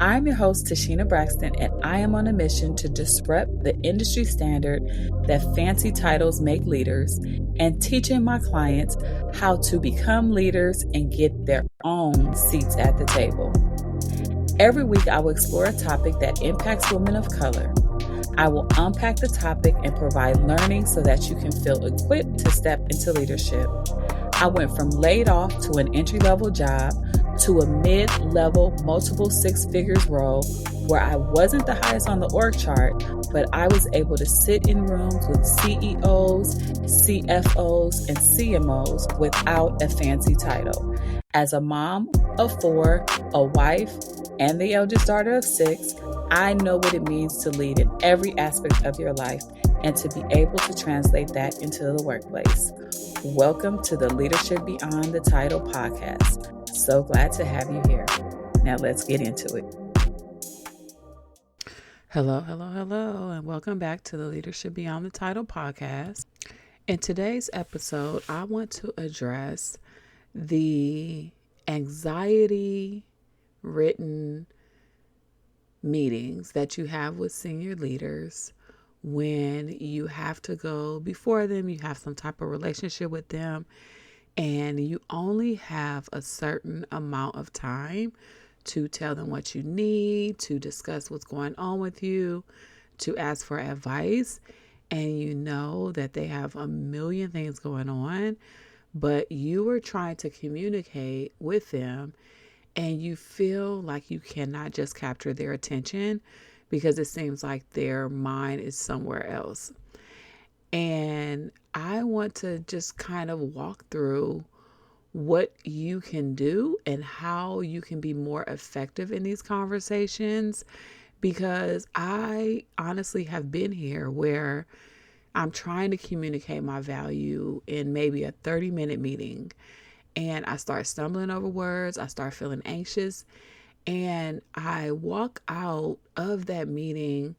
I'm your host, TaSheena Braxton, and I am on a mission to disrupt the industry standard that fancy titles make leaders and teaching my clients how to become leaders and get their own seats at the table. Every week, I will explore a topic that impacts women of color. I will unpack the topic and provide learning so that you can feel equipped to step into leadership. I went from laid off to an entry-level job to a mid-level multiple six figures role where I wasn't the highest on the org chart, but I was able to sit in rooms with CEOs, CFOs, and CMOs without a fancy title. As a mom of 4, a wife, and the eldest daughter of 6, I know what it means to lead in every aspect of your life and to be able to translate that into the workplace. Welcome to the Leadership Beyond the Title podcast. So glad to have you here. Now let's get into it. Hello, and welcome back to the Leadership Beyond the Title podcast. In today's episode, I want to address the anxiety-ridden meetings that you have with senior leaders when you have to go before them, you have some type of relationship with them, and you only have a certain amount of time to tell them what you need, to discuss what's going on with you, to ask for advice, and you know that they have a million things going on, but you are trying to communicate with them and you feel like you cannot just capture their attention because it seems like their mind is somewhere else. And I want to just kind of walk through what you can do and how you can be more effective in these conversations, because I honestly have been here where I'm trying to communicate my value in maybe a 30-minute meeting. And I start stumbling over words. I start feeling anxious. And I walk out of that meeting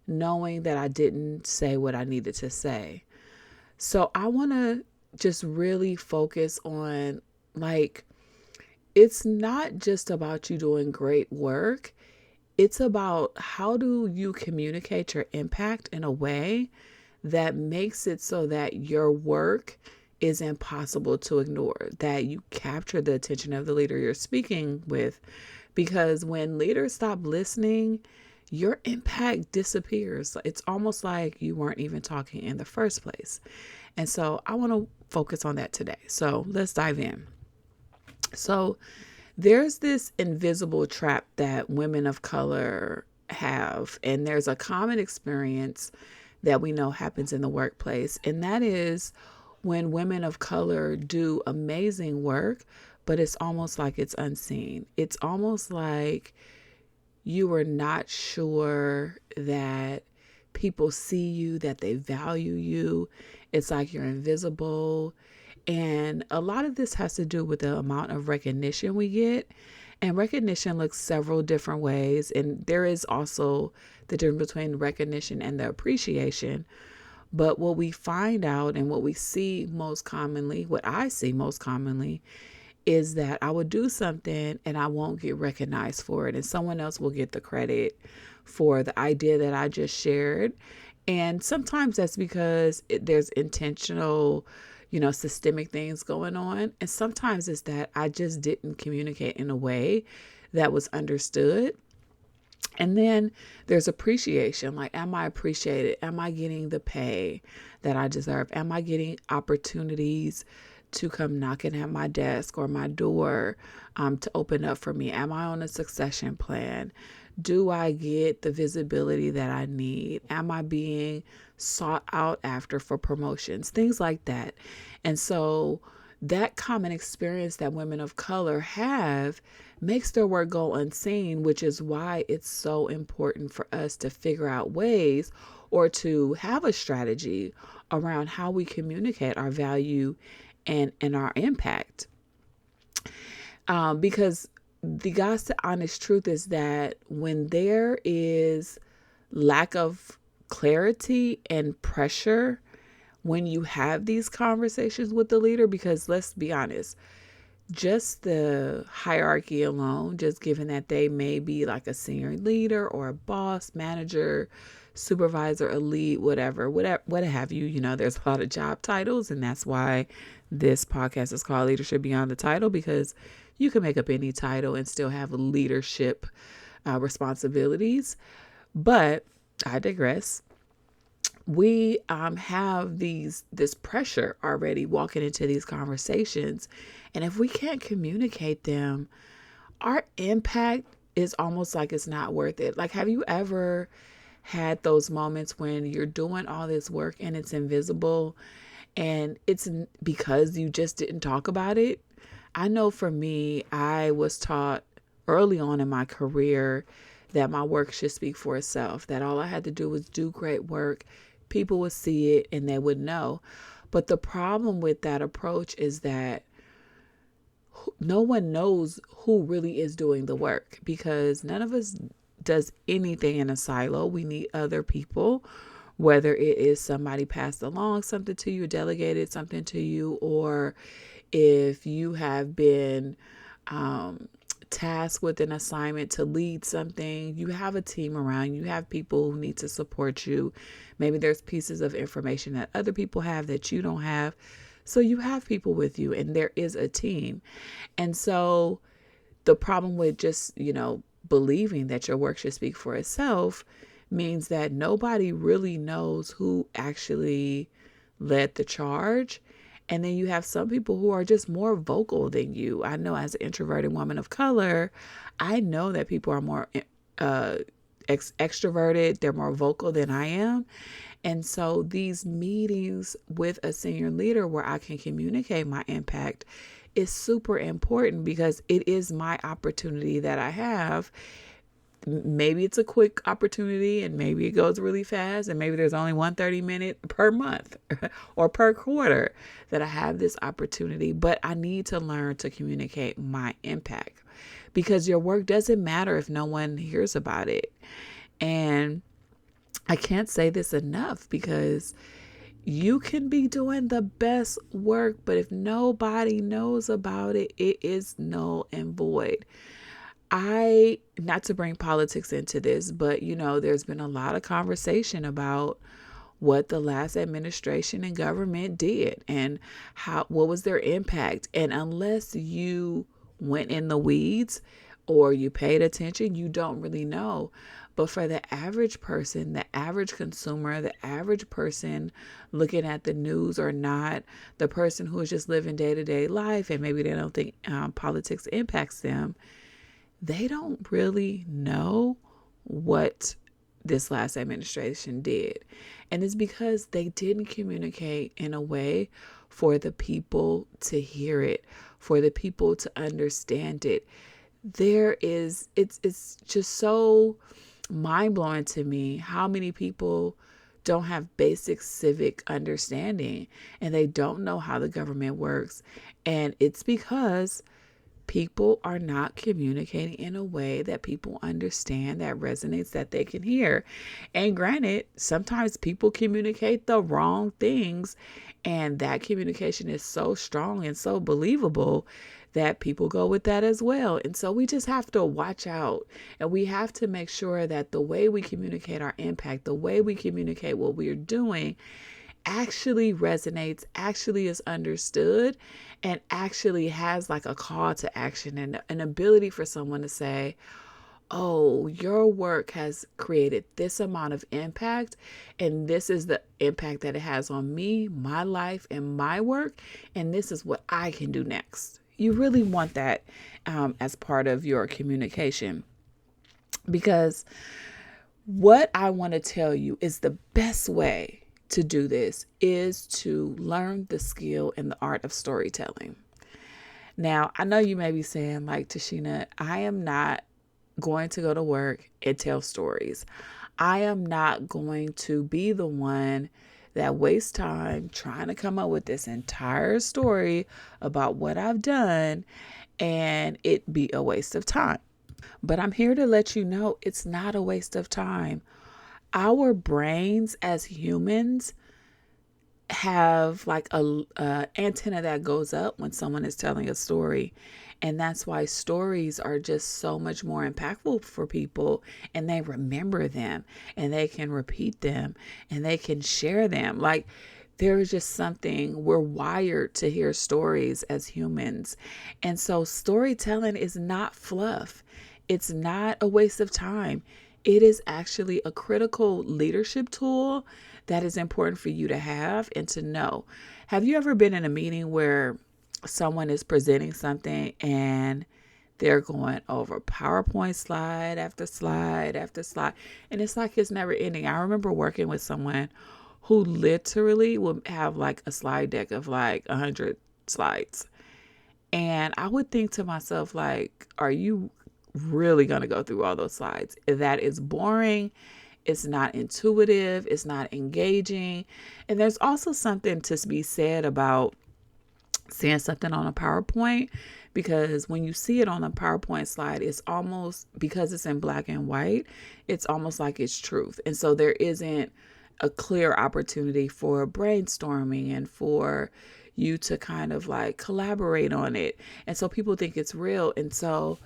knowing that I didn't say what I needed to say. So I want to just really focus on, it's not just about you doing great work. It's about how do you communicate your impact in a way that makes it so that your work is impossible to ignore, that you capture the attention of the leader you're speaking with. Because when leaders stop listening, your impact disappears. It's almost like you weren't even talking in the first place. And so I want to focus on that today. So let's dive in. So there's this invisible trap that women of color have, and there's a common experience that we know happens in the workplace, and that is when women of color do amazing work, but it's almost like it's unseen. It's almost like you are not sure that people see you, that they value you. It's like you're invisible. And a lot of this has to do with the amount of recognition we get. And recognition looks several different ways. And there is also the difference between recognition and the appreciation. But what we find out and what we see most commonly, what I see most commonly, is that I would do something and I won't get recognized for it. And someone else will get the credit for the idea that I just shared. And sometimes that's because there's intentional, systemic things going on. And sometimes it's that I just didn't communicate in a way that was understood. And then there's appreciation. Like, am I appreciated? Am I getting the pay that I deserve? Am I getting opportunities to come knocking at my desk or my door to open up for me? Am I on a succession plan? Do I get the visibility that I need? Am I being sought out after for promotions? Things like that. And so that common experience that women of color have makes their work go unseen, which is why it's so important for us to figure out ways or to have a strategy around how we communicate our value and our impact. Because the God's the honest truth is that when there is lack of clarity and pressure, when you have these conversations with the leader, because let's be honest, just the hierarchy alone, just given that they may be like a senior leader or a boss, manager, supervisor, a lead, whatever, what have you. You know, there's a lot of job titles, and that's why this podcast is called Leadership Beyond the Title, because you can make up any title and still have leadership responsibilities. But I digress. We have this pressure already walking into these conversations, and if we can't communicate them, our impact is almost like it's not worth it. Like, have you ever had those moments when you're doing all this work and it's invisible, and it's because you just didn't talk about it? I know for me, I was taught early on in my career that my work should speak for itself, that all I had to do was do great work. People would see it and they would know. But the problem with that approach is that no one knows who really is doing the work, because none of us does anything in a silo. We need other people, whether it is somebody passed along something to you, delegated something to you, or if you have been tasked with an assignment to lead something, you have a team around you, have people who need to support you. Maybe there's pieces of information that other people have that you don't have. So you have people with you, and there is a team. And so the problem with just, believing that your work should speak for itself means that nobody really knows who actually led the charge. And then you have some people who are just more vocal than you. I know, as an introverted woman of color, I know that people are more extroverted. They're more vocal than I am. And so these meetings with a senior leader where I can communicate my impact is super important, because it is my opportunity that I have. Maybe it's a quick opportunity and maybe it goes really fast, and maybe there's only 1 30-minute per month or per quarter that I have this opportunity, but I need to learn to communicate my impact, because your work doesn't matter if no one hears about it. And I can't say this enough, because you can be doing the best work, but if nobody knows about it, it is null and void. Not to bring politics into this, but there's been a lot of conversation about what the last administration and government did and what was their impact. And unless you went in the weeds or you paid attention, you don't really know. But for the average person, the average consumer, the average person looking at the news or not, the person who is just living day-to-day life and maybe they don't think politics impacts them, they don't really know what this last administration did. And it's because they didn't communicate in a way for the people to hear it, for the people to understand it. It's just so mind-blowing to me how many people don't have basic civic understanding, and they don't know how the government works. And it's because people are not communicating in a way that people understand, that resonates, that they can hear. And granted, sometimes people communicate the wrong things, and that communication is so strong and so believable that people go with that as well. And so we just have to watch out, and we have to make sure that the way we communicate our impact, the way we communicate what we're doing, actually resonates, actually is understood, and actually has like a call to action and an ability for someone to say, oh, your work has created this amount of impact, and this is the impact that it has on me, my life, and my work, and this is what I can do next. You really want that as part of your communication, because what I want to tell you is the best way to do this is to learn the skill and the art of storytelling. Now, I know you may be saying, like, TaSheena, I am not going to go to work and tell stories. I am not going to be the one that wastes time trying to come up with this entire story about what I've done and it be a waste of time. But I'm here to let you know it's not a waste of time. Our brains as humans have like a antenna that goes up when someone is telling a story. And that's why stories are just so much more impactful for people, and they remember them and they can repeat them and they can share them. Like, there is just something, we're wired to hear stories as humans. And so storytelling is not fluff. It's not a waste of time. It is actually a critical leadership tool that is important for you to have and to know. Have you ever been in a meeting where someone is presenting something and they're going over PowerPoint slide after slide after slide, and it's like it's never ending? I remember working with someone who literally would have like a slide deck of like 100 slides. And I would think to myself, like, are you really going to go through all those slides? That is boring. It's not intuitive. It's not engaging. And there's also something to be said about seeing something on a PowerPoint, because when you see it on a PowerPoint slide, it's almost, because it's in black and white, it's almost like it's truth. And so there isn't a clear opportunity for brainstorming and for you to kind of like collaborate on it. And so people think it's real. And so,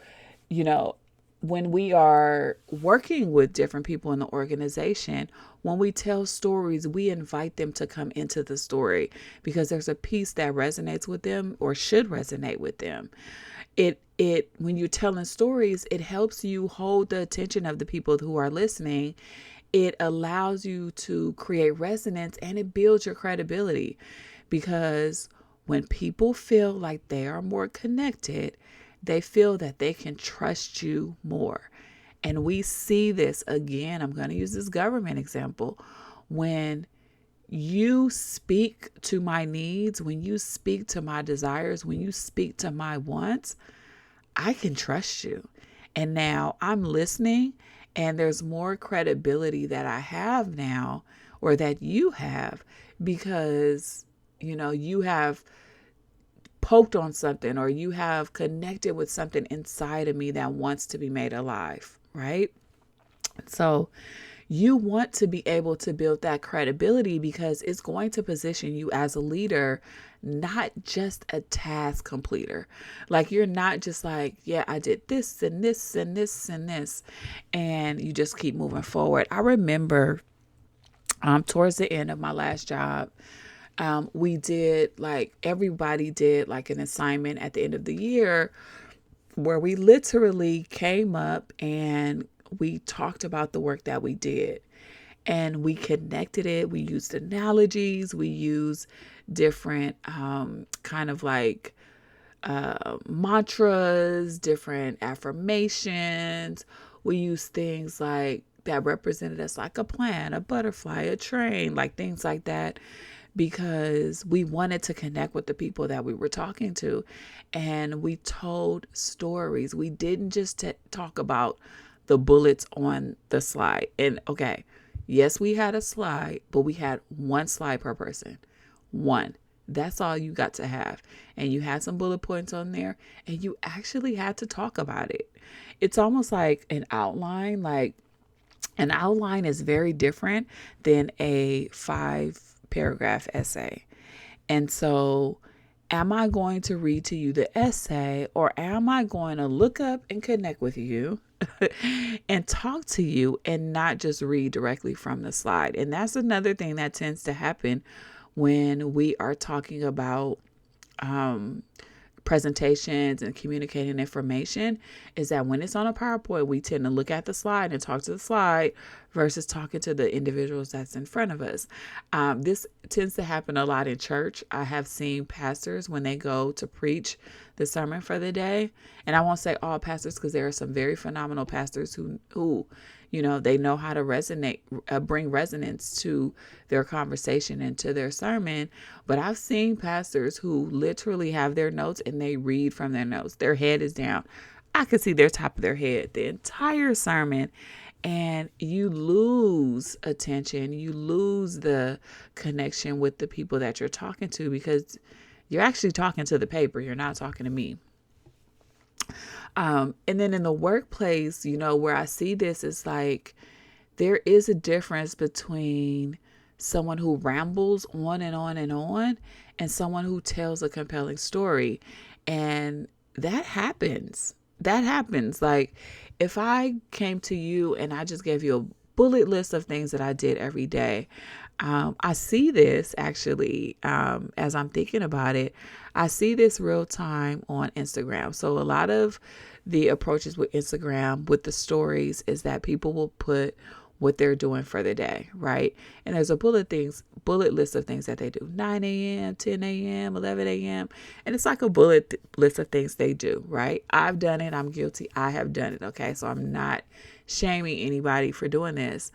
you know, when we are working with different people in the organization, when we tell stories, we invite them to come into the story because there's a piece that resonates with them or should resonate with them. When you're telling stories, it helps you hold the attention of the people who are listening. It allows you to create resonance, and it builds your credibility, because when people feel like they are more connected, they feel that they can trust you more. And we see this again. I'm going to use this government example. When you speak to my needs, when you speak to my desires, when you speak to my wants, I can trust you. And now I'm listening, and there's more credibility that I have now, or that you have, because, you have poked on something, or you have connected with something inside of me that wants to be made alive, right? So you want to be able to build that credibility, because it's going to position you as a leader, not just a task completer. Like, you're not just like, yeah, I did this and this and this and this, and you just keep moving forward. I remember towards the end of my last job, everybody did like an assignment at the end of the year where we literally came up and we talked about the work that we did, and we connected it. We used analogies. We used different kind of like mantras, different affirmations. We used things like that represented us, like a plant, a butterfly, a train, like things like that, because we wanted to connect with the people that we were talking to. And we told stories. We didn't just talk about the bullets on the slide. And okay, yes, we had a slide, but we had one slide per person. One. That's all you got to have. And you had some bullet points on there, and you actually had to talk about it. It's almost like an outline. Like, an outline is very different than a 5-paragraph essay. And so, am I going to read to you the essay, or am I going to look up and connect with you and talk to you and not just read directly from the slide? And that's another thing that tends to happen when we are talking about presentations and communicating information, is that when it's on a PowerPoint, we tend to look at the slide and talk to the slide versus talking to the individuals that's in front of us. This tends to happen a lot in church. I have seen pastors, when they go to preach the sermon for the day, and I won't say all pastors, because there are some very phenomenal pastors who they know how to bring resonance to their conversation and to their sermon. But I've seen pastors who literally have their notes and they read from their notes. Their head is down. I could see their top of their head the entire sermon. And you lose attention. You lose the connection with the people that you're talking to, because you're actually talking to the paper. You're not talking to me. And then in the workplace, where I see this is like, there is a difference between someone who rambles on and on and on, and someone who tells a compelling story. And that happens. That happens. Like, if I came to you and I just gave you a bullet list of things that I did every day, I see this actually, as I'm thinking about it, I see this real time on Instagram. So a lot of the approaches with Instagram with the stories is that people will put what they're doing for the day, right? And there's a bullet list of things that they do: 9 a.m., 10 a.m., 11 a.m. And it's like a bullet list of things they do, right? I've done it. I'm guilty. I have done it. Okay. So I'm not shaming anybody for doing this.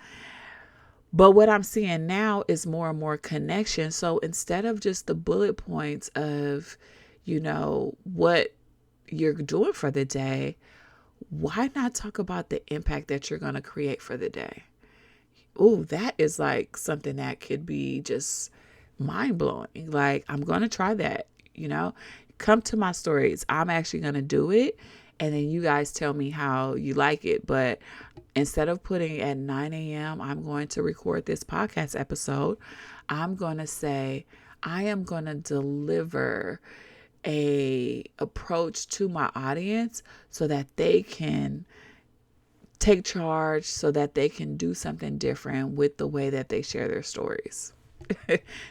But what I'm seeing now is more and more connection. So instead of just the bullet points of, what you're doing for the day, why not talk about the impact that you're going to create for the day? Oh, that is like something that could be just mind blowing. Like, I'm going to try that, come to my stories. I'm actually going to do it. And then you guys tell me how you like it. But instead of putting at 9 a.m., I'm going to record this podcast episode. I'm going to say, I am going to deliver a approach to my audience so that they can take charge, so that they can do something different with the way that they share their stories.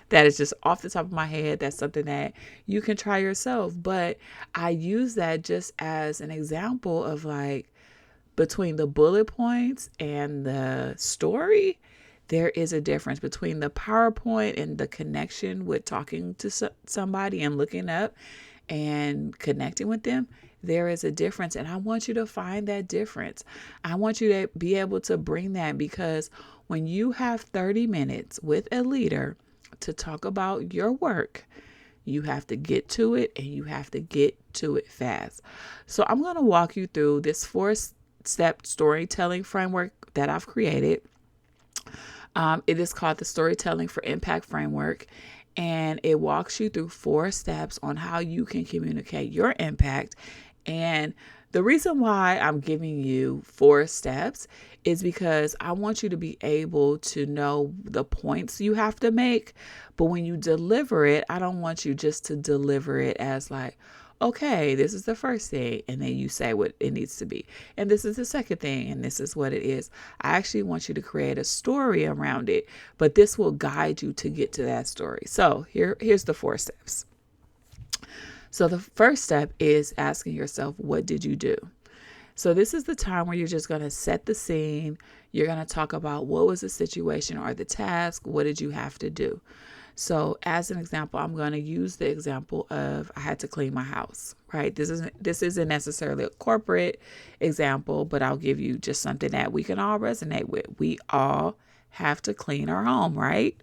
That is just off the top of my head. That's something that you can try yourself. But I use that just as an example of, like, between the bullet points and the story, there is a difference between the PowerPoint and the connection with talking to somebody and looking up and connecting with them. There is a difference. And I want you to find that difference. I want you to be able to bring that, because when you have 30 minutes with a leader to talk about your work, you have to get to it, and you have to get to it fast. So I'm going to walk you through this 4-step storytelling framework that I've created. It is called the Storytelling for Impact Framework, and it walks you through 4 steps on how you can communicate your impact. And the reason why I'm giving you 4 steps is because I want you to be able to know the points you have to make. But when you deliver it, I don't want you just to deliver it as like, okay, this is the first thing, and then you say what it needs to be. And this is the second thing, and this is what it is. I actually want you to create a story around it, but this will guide you to get to that story. So here's the 4 steps. So the first step is asking yourself, what did you do? So this is the time where you're just going to set the scene. You're going to talk about what was the situation or the task. What did you have to do? So as an example, I'm going to use the example of I had to clean my house, right? This isn't necessarily a corporate example, but I'll give you just something that we can all resonate with. We all have to clean our home, right?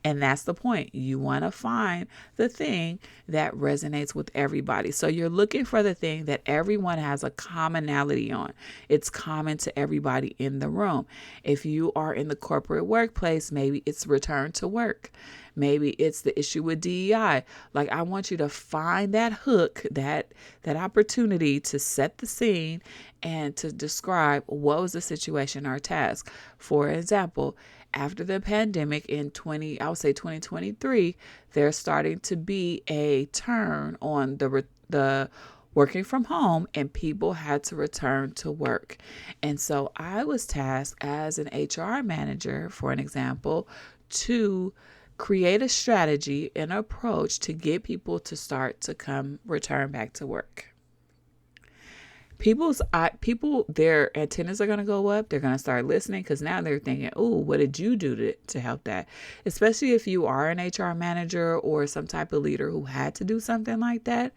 And that's the point. You want to find the thing that resonates with everybody. So you're looking for the thing that everyone has a commonality on. It's common to everybody in the room. If you are in the corporate workplace, maybe it's return to work. Maybe it's the issue with DEI. Like, I want you to find that hook, that opportunity to set the scene and to describe what was the situation or task. For example, after the pandemic in 2023, there's starting to be a turn on the working from home, and people had to return to work. And so I was tasked as an HR manager, for an example, to create a strategy and approach to get people to start to return back to work. People, their antennas are going to go up. They're going to start listening, because now they're thinking, oh, what did you do to help that? Especially if you are an HR manager or some type of leader who had to do something like that.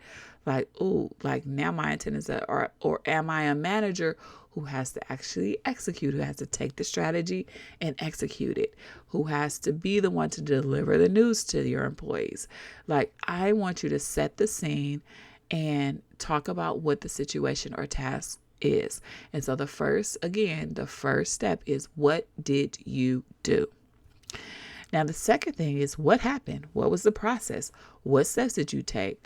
Like, oh, like now my antennas are, or am I a manager who has to actually execute, who has to take the strategy and execute it, who has to be the one to deliver the news to your employees? Like, I want you to set the scene and talk about what the situation or task is. And so the first step is, what did you do? Now, the second thing is, what happened? What was the process? What steps did you take?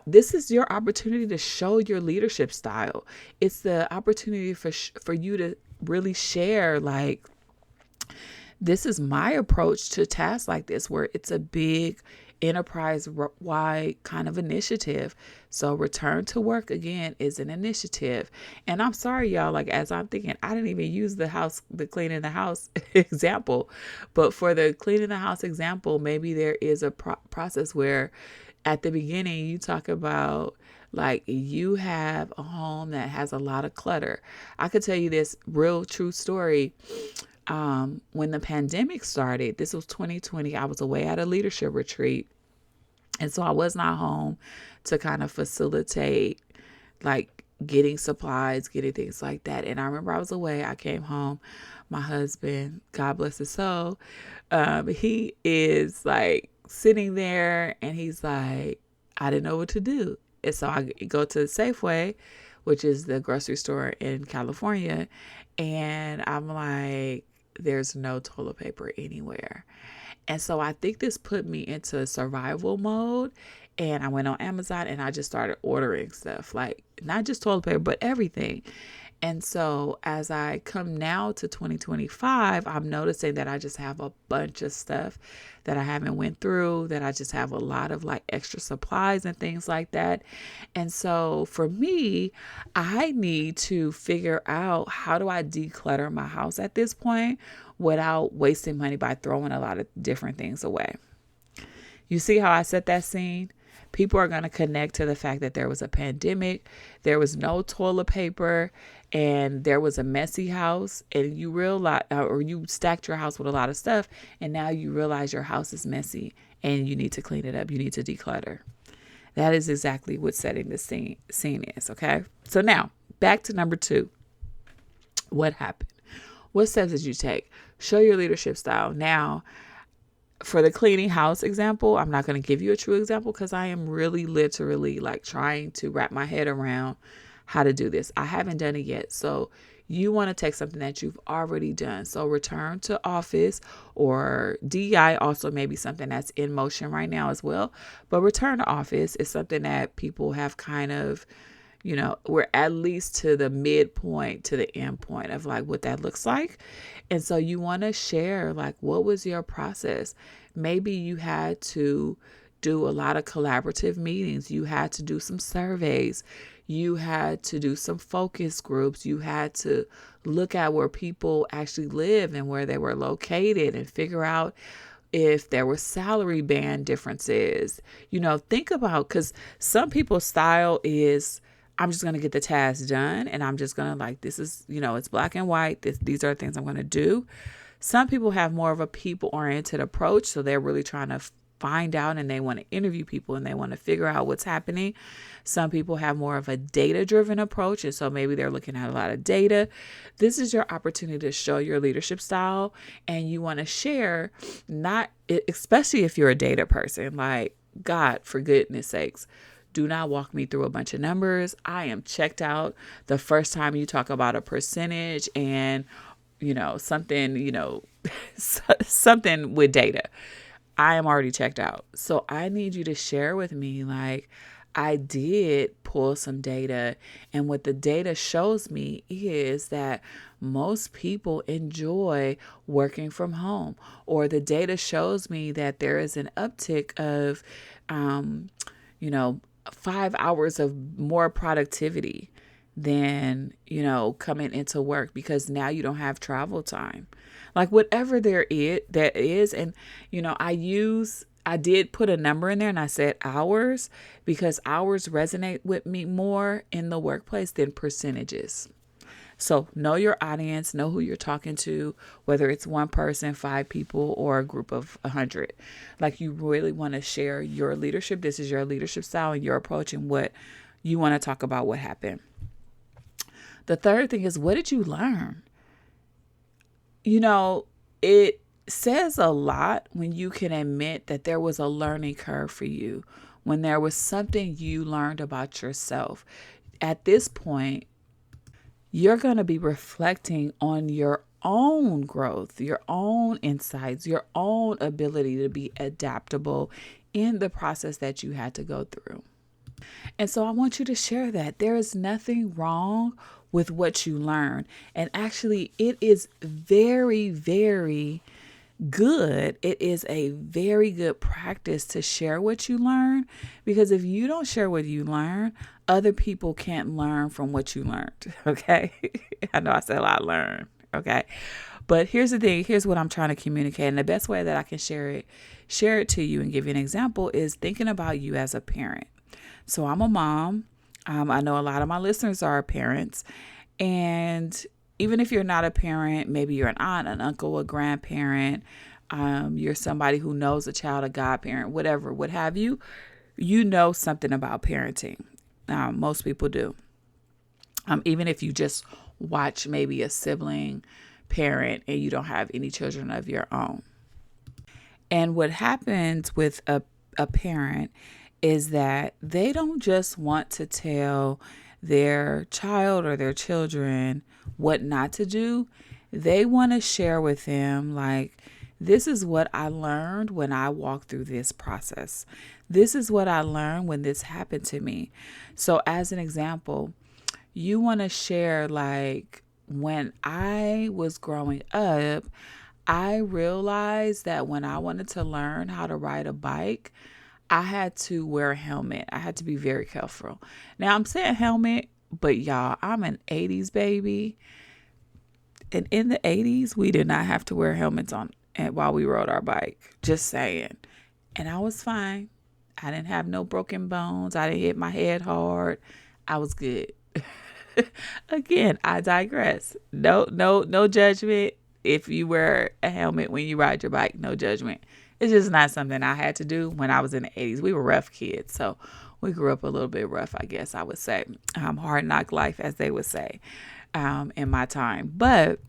This is your opportunity to show your leadership style. It's the opportunity for you to really share, like, This is my approach to tasks like this, where it's a big enterprise wide kind of initiative. So return to work again is an initiative. And I'm sorry, y'all, like as I'm thinking, I didn't even use the cleaning the house example. But for the cleaning the house example, maybe there is a process where at the beginning you talk about like you have a home that has a lot of clutter. I could tell you this real true story. When the pandemic started, this was 2020, I was away at a leadership retreat. And so I was not home to kind of facilitate like getting supplies, getting things like that. And I remember I was away. I came home. My husband, God bless his soul, he is like sitting there and he's like, I didn't know what to do. And so I go to Safeway, which is the grocery store in California. And I'm like, there's no toilet paper anywhere. And so I think this put me into survival mode. And I went on Amazon and I just started ordering stuff, like not just toilet paper, but everything. And so as I come now to 2025, I'm noticing that I just have a bunch of stuff that I haven't went through, that I just have a lot of like extra supplies and things like that. And so for me, I need to figure out, how do I declutter my house at this point without wasting money by throwing a lot of different things away. You see how I set that scene? People are going to connect to the fact that there was a pandemic, there was no toilet paper, and there was a messy house, and you realize, or you stacked your house with a lot of stuff, and now you realize your house is messy and you need to clean it up. You need to declutter. That is exactly what setting the scene is, okay? So now, back to number 2. What happened? What steps did you take? Show your leadership style. Now, for the cleaning house example, I'm not going to give you a true example because I am really literally like trying to wrap my head around how to do this. I haven't done it yet. So you want to take something that you've already done. So return to office, or DEI also may be something that's in motion right now as well. But return to office is something that people have kind of, we're at least to the midpoint, to the end point of like what that looks like. And so you want to share like, what was your process? Maybe you had to do a lot of collaborative meetings. You had to do some surveys. You had to do some focus groups. You had to look at where people actually live and where they were located and figure out if there were salary band differences. Think about, because some people's style is, I'm just going to get the task done and I'm just going to like, this is, it's black and white. These are the things I'm going to do. Some people have more of a people oriented approach. So they're really trying to find out and they want to interview people and they want to figure out what's happening. Some people have more of a data driven approach. And so maybe they're looking at a lot of data. This is your opportunity to show your leadership style, and you want to share, not, especially if you're a data person, like, God, for goodness sakes, do not walk me through a bunch of numbers. I am checked out the first time you talk about a percentage and, something, something with data. I am already checked out. So I need you to share with me, like, I did pull some data, and what the data shows me is that most people enjoy working from home, or the data shows me that there is an uptick of, 5 hours of more productivity than, coming into work, because now you don't have travel time. Like whatever that is. And, I did put a number in there and I said hours, because hours resonate with me more in the workplace than percentages. So know your audience, know who you're talking to, whether it's one person, 5 people, or a group of 100. Like, you really want to share your leadership. This is your leadership style and your approach and what you want to talk about, what happened. The third thing is, what did you learn? It says a lot when you can admit that there was a learning curve for you, when there was something you learned about yourself. At this point, you're going to be reflecting on your own growth, your own insights, your own ability to be adaptable in the process that you had to go through. And so I want you to share that. There is nothing wrong with what you learn. And actually, it is very, very good, it is a very good practice to share what you learn, because if you don't share what you learn, other people can't learn from what you learned. Okay. I know I said a lot learn. Okay. But here's the thing. Here's what I'm trying to communicate. And the best way that I can share it to you and give you an example is thinking about you as a parent. So I'm a mom. I know a lot of my listeners are parents. And even if you're not a parent, maybe you're an aunt, an uncle, a grandparent, you're somebody who knows a child, a godparent, whatever, what have you, you know something about parenting. Most people do. Even if you just watch maybe a sibling parent and you don't have any children of your own. And what happens with a parent is that they don't just want to tell their child or their children what not to do. They want to share with them, like, this is what I learned when I walked through this process. This is what I learned when this happened to me. So, as an example, you want to share, like, when I was growing up, I realized that when I wanted to learn how to ride a bike, I had to wear a helmet. I had to be very careful. Now, I'm saying helmet, but y'all, I'm an 80s baby. And in the 80s, we did not have to wear helmets on while we rode our bike. Just saying. And I was fine. I didn't have no broken bones. I didn't hit my head hard. I was good. Again, I digress. No judgment. If you wear a helmet when you ride your bike, no judgment. It's just not something I had to do when I was in the 80s. We were rough kids, so we grew up a little bit rough, I guess I would say. Hard knock life, as they would say, in my time. But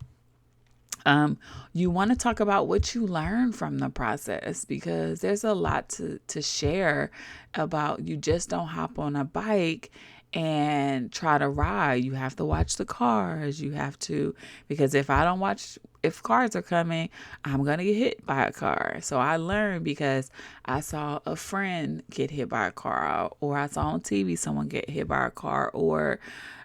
you want to talk about what you learned from the process, because there's a lot to share about. You just don't hop on a bike and try to ride. You have to watch the cars. You have to, because if cars are coming, I'm going to get hit by a car. So I learned because I saw a friend get hit by a car, or I saw on TV someone get hit by a car, or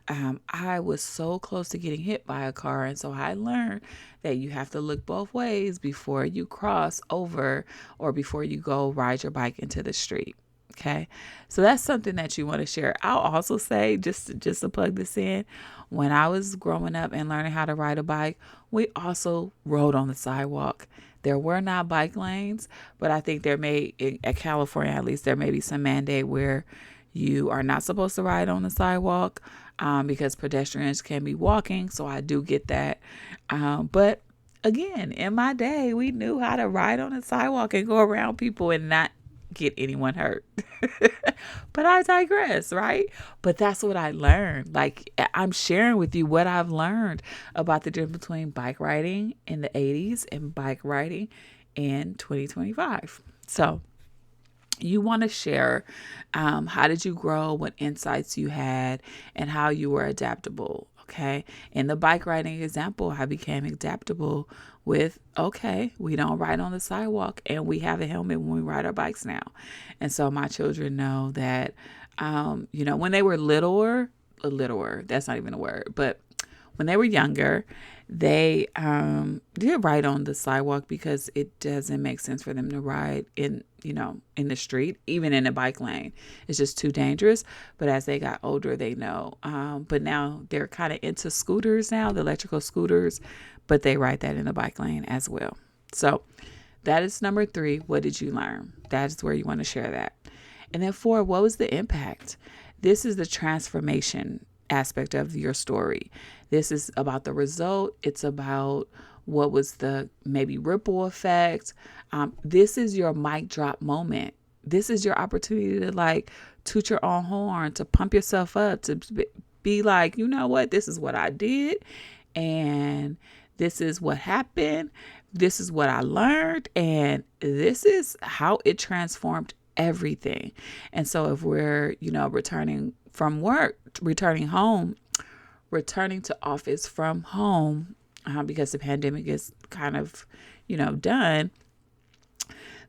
I was so close to getting hit by a car. And so I learned that you have to look both ways before you cross over or before you go ride your bike into the street. Okay. So that's something that you want to share. I'll also say, just to plug this in, when I was growing up and learning how to ride a bike, we also rode on the sidewalk. There were not bike lanes, but I think at California, at least, there may be some mandate where you are not supposed to ride on the sidewalk because pedestrians can be walking. So I do get that. But again, in my day, we knew how to ride on the sidewalk and go around people and not get anyone hurt. But I digress, right? But that's what I learned. Like, I'm sharing with you what I've learned about the difference between bike riding in the 80s and bike riding in 2025. So you want to share how did you grow, what insights you had, and how you were adaptable. Okay. In the bike riding example, I became adaptable with, okay, we don't ride on the sidewalk and we have a helmet when we ride our bikes now. And so my children know that, when they were littler, that's not even a word, but when they were younger, they did ride on the sidewalk because it doesn't make sense for them to ride in the street, even in a bike lane. It's just too dangerous. But as they got older, they know. But now they're kind of into scooters now, the electrical scooters, but they ride that in the bike lane as well. So that is number 3. What did you learn? That is where you want to share that. And then 4, what was the impact? This is the transformation aspect of your story. This is about the result. It's about what was the maybe ripple effect. This is your mic drop moment. This is your opportunity to like toot your own horn, to pump yourself up, to be like, you know what? This is what I did. And this is what happened. This is what I learned. And this is how it transformed everything. And so if we're, returning from work, returning home, returning to office from home, because the pandemic is kind of, done,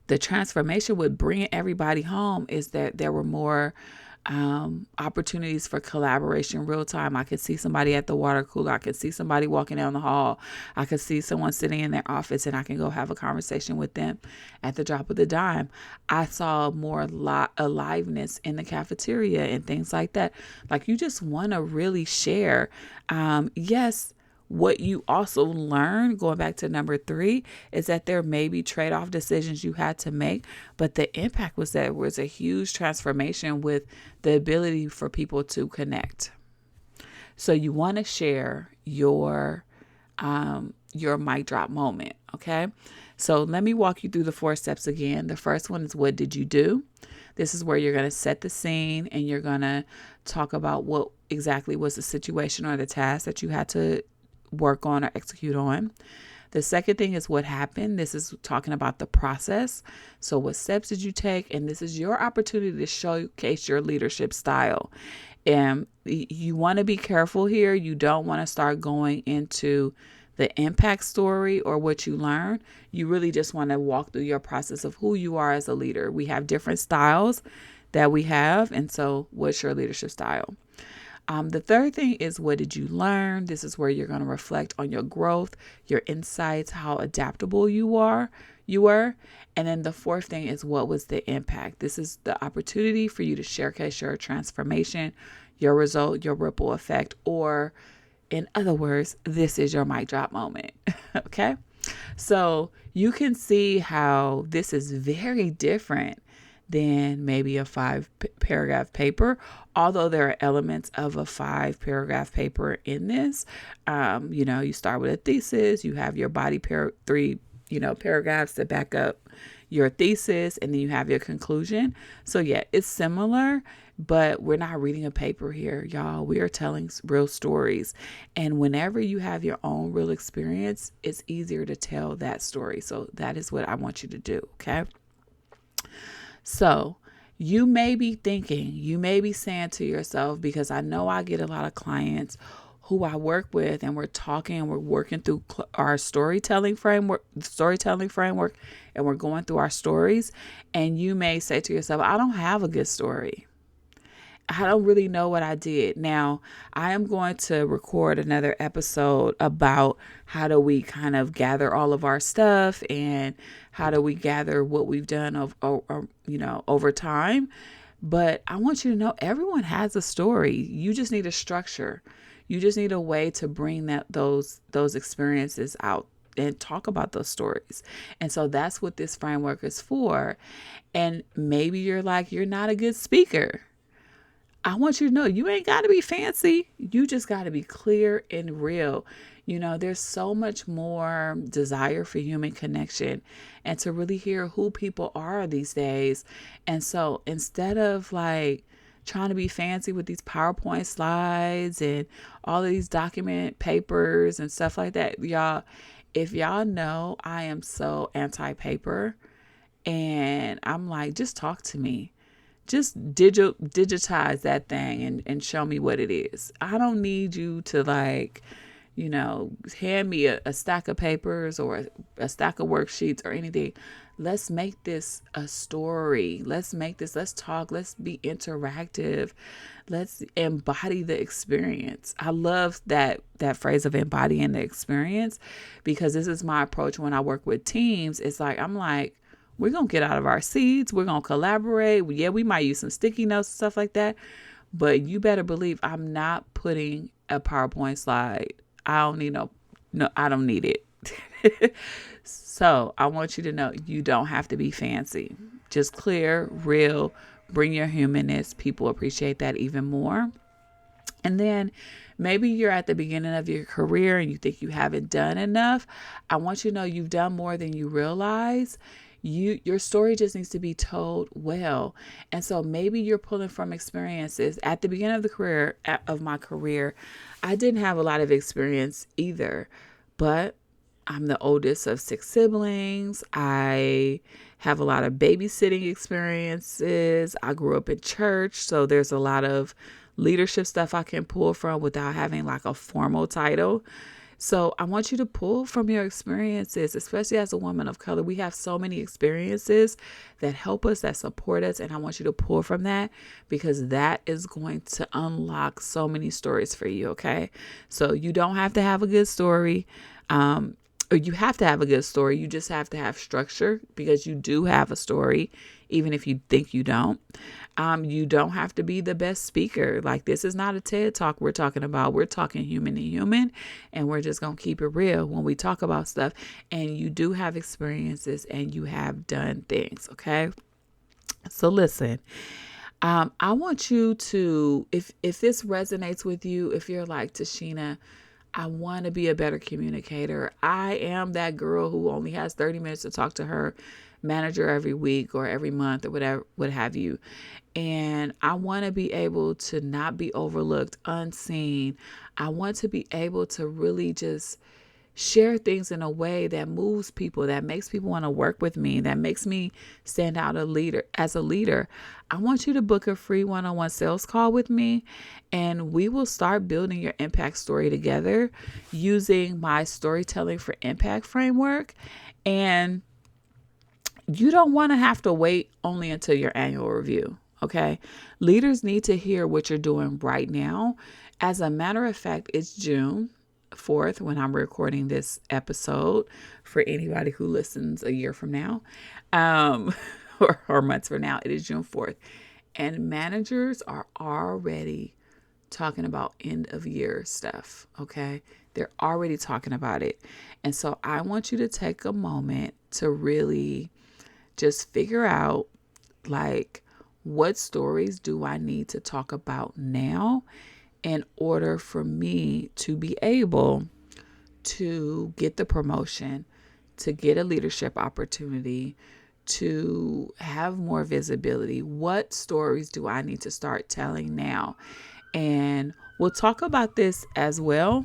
the transformation with bringing everybody home is that there were more opportunities for collaboration real time. I could see somebody at the water cooler. I could see somebody walking down the hall. I could see someone sitting in their office and I can go have a conversation with them at the drop of the dime. I saw more aliveness in the cafeteria and things like that. Like, you just want to really share. Yes. What you also learn, going back to number 3, is that there may be trade-off decisions you had to make, but the impact was that it was a huge transformation with the ability for people to connect. So you want to share your mic drop moment, okay? So let me walk you through the 4 steps again. The first one is, what did you do? This is where you're going to set the scene and you're going to talk about what exactly was the situation or the task that you had to work on or execute on. The second thing is, what happened? This is talking about the process. So what steps did you take? And this is your opportunity to showcase your leadership style. And you want to be careful here. You don't want to start going into the impact story or what you learn. You really just want to walk through your process of who you are as a leader. We have different styles that we have. And so what's your leadership style? The third thing is, what did you learn? This is where you're going to reflect on your growth, your insights, how adaptable you were. And then the fourth thing is, what was the impact? This is the opportunity for you to showcase your transformation, your result, your ripple effect, or in other words, this is your mic drop moment. Okay. So you can see how this is very different than maybe a 5-paragraph paper, although there are elements of a 5-paragraph paper in this. You start with a thesis, you have your body 3, paragraphs that back up your thesis, and then you have your conclusion. So yeah, it's similar, but we're not reading a paper here, y'all. We are telling real stories. And whenever you have your own real experience, it's easier to tell that story. So that is what I want you to do, okay? So you may be saying to yourself, because I know I get a lot of clients who I work with and we're talking and we're working through our storytelling framework, and we're going through our stories. And you may say to yourself, I don't have a good story. I don't really know what I did. Now, I am going to record another episode about how do we kind of gather all of our stuff and how do we gather what we've done over time. But I want you to know, everyone has a story. You just need a structure. You just need a way to bring those experiences out and talk about those stories. And so that's what this framework is for. And maybe you're like, you're not a good speaker. I want you to know, you ain't got to be fancy. You just got to be clear and real. There's so much more desire for human connection and to really hear who people are these days. And so instead of trying to be fancy with these PowerPoint slides and all of these document papers and stuff like that, y'all, if y'all know, I am so anti-paper, and I'm like, just talk to me. Just digitize that thing and show me what it is. I don't need you to hand me a stack of papers or a stack of worksheets or anything. Let's make this a story. Let's talk. Let's be interactive. Let's embody the experience. I love that phrase of embodying the experience, because this is my approach when I work with teams. It's I'm like, we're going to get out of our seats. We're going to collaborate. Yeah, we might use some sticky notes and stuff like that. But you better believe I'm not putting a PowerPoint slide. I don't need I don't need it. So I want you to know, you don't have to be fancy. Just clear, real, bring your humanness. People appreciate that even more. And then maybe you're at the beginning of your career and you think you haven't done enough. I want you to know you've done more than you realize. Your story just needs to be told well. And so maybe you're pulling from experiences. At the beginning of my career, I didn't have a lot of experience either, but I'm the oldest of 6 siblings. I have a lot of babysitting experiences. I grew up in church, so there's a lot of leadership stuff I can pull from without having a formal title. So I want you to pull from your experiences, especially as a woman of color. We have so many experiences that help us, that support us. And I want you to pull from that, because that is going to unlock so many stories for you. Okay. So you don't have to have a good story. Or you have to have a good story. You just have to have structure, because you do have a story, even if you think you don't. You don't have to be the best speaker. Like, this is not a TED Talk we're talking about. We're talking human to human, and we're just going to keep it real when we talk about stuff. And you do have experiences and you have done things. Okay. So listen, I want you to, if this resonates with you, if you're like, TaSheena, I want to be a better communicator. I am that girl who only has 30 minutes to talk to her manager every week or every month or whatever, what have you. And I want to be able to not be overlooked, unseen. I want to be able to really just share things in a way that moves people, that makes people want to work with me, that makes me stand out as a leader. I want you to book a free one-on-one sales call with me, and we will start building your impact story together using my storytelling for impact framework. And you don't want to have to wait only until your annual review. Okay. Leaders need to hear what you're doing right now. As a matter of fact, it's June 4th when I'm recording this episode, for anybody who listens a year from now, or months from now. It is June 4th. And managers are already talking about end of year stuff. Okay. They're already talking about it. And so I want you to take a moment to really just figure out, like, what stories do I need to talk about now in order for me to be able to get the promotion, to get a leadership opportunity, to have more visibility? What stories do I need to start telling now? And we'll talk about this as well.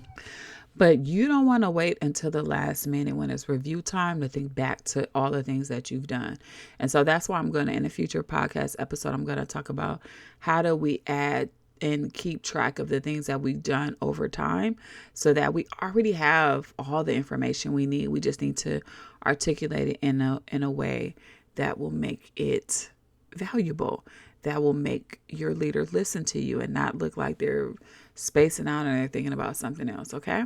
But you don't want to wait until the last minute when it's review time to think back to all the things that you've done. And so that's why I'm going to, in a future podcast episode, I'm going to talk about how do we add and keep track of the things that we've done over time, so that we already have all the information we need. We just need to articulate it in a way that will make it valuable, that will make your leader listen to you and not look like they're spacing out and they're thinking about something else. Okay.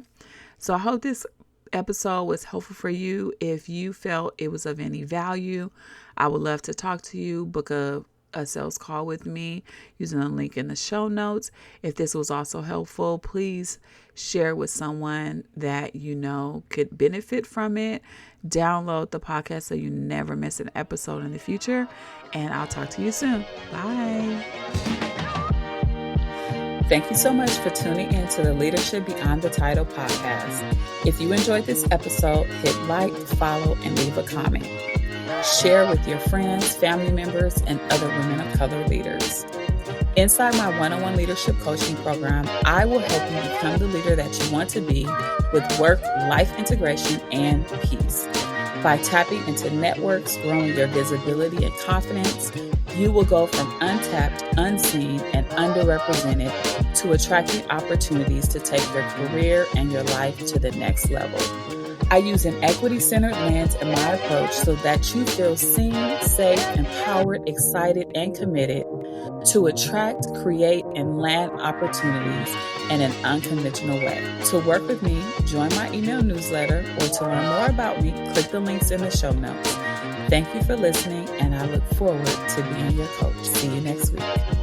So I hope this episode was helpful for you. If you felt it was of any value, I would love to talk to you. Book a sales call with me using the link in the show notes. If this was also helpful, please share with someone that you know could benefit from it. Download the podcast so you never miss an episode in the future. And I'll talk to you soon. Bye. Thank you so much for tuning in to the Leadership Beyond the Title podcast. If you enjoyed this episode, hit like, follow, and leave a comment. Share with your friends, family members, and other women of color leaders. Inside my one-on-one leadership coaching program, I will help you become the leader that you want to be with work-life integration and peace. By tapping into networks, growing your visibility and confidence, you will go from untapped, unseen, and underrepresented to attracting opportunities to take your career and your life to the next level. I use an equity-centered lens in my approach so that you feel seen, safe, empowered, excited, and committed to attract, create, and land opportunities in an unconventional way. To work with me, join my email newsletter, or to learn more about me, click the links in the show notes. Thank you for listening, and I look forward to being your coach. See you next week.